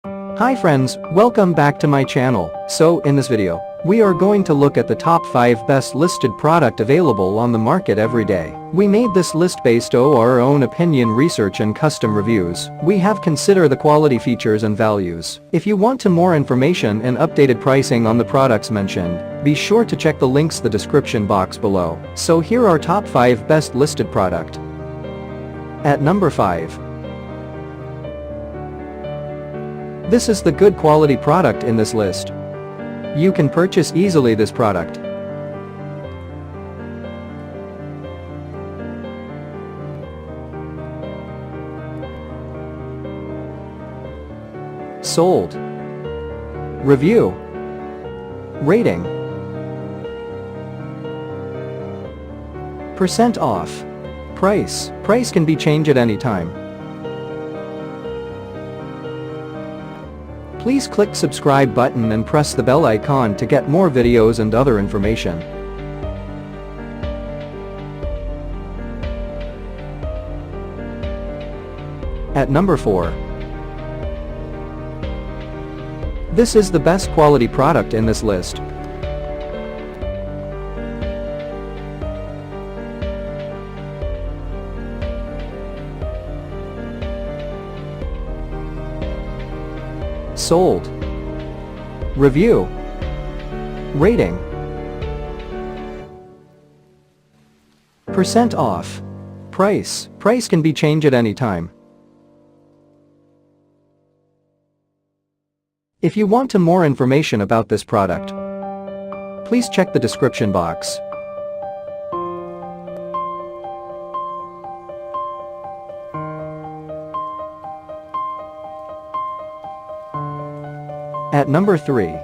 Hi friends, welcome back to my channel. So in this video, we are going to look at the top 5 best listed product available on the market every day. We made this list based on our own opinion, research and custom reviews. We have considered the quality, features and values. If you want to more information and updated pricing on the products mentioned, be sure to check the links in the description box below. So here are top 5 best listed product. At number 5. This is the good quality product in this list. You can purchase easily this product. Sold. Review. Rating. Percent off. Price. Price can be changed at any time. Please click subscribe button and press the bell icon to get more videos and other information. At number 4. This is the best quality product in this list. Sold. Review. Rating. Percent off. Price. Price can be changed at any time. If you want to more information about this product, please check the description box. At number 3.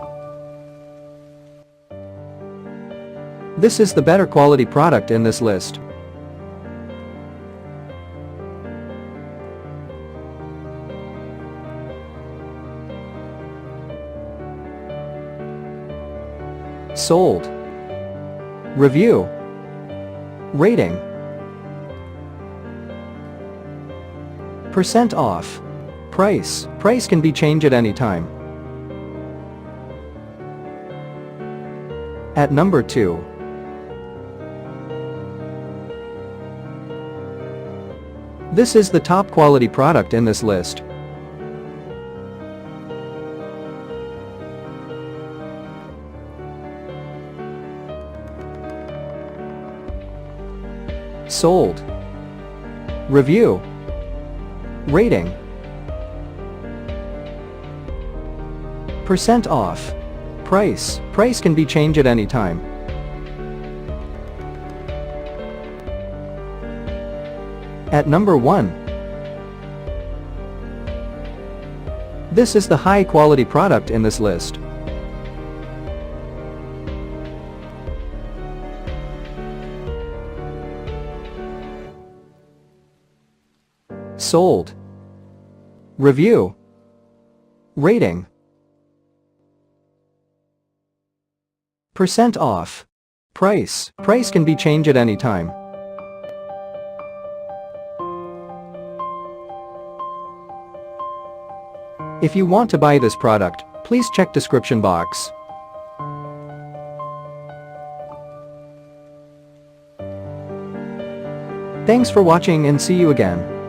This is the better quality product in this list. Sold. Review. Rating. Percent off. Price. Price can be changed at any time. At number 2. This is the top quality product in this list. Sold. Review. Rating. Percent off. Price. Price can be changed at any time. At number 1. This is the high quality product in this list. Sold. Review. Rating. Percent off. Price. Price can be changed at any time. If you want to buy this product, please check description box. Thanks for watching and see you again.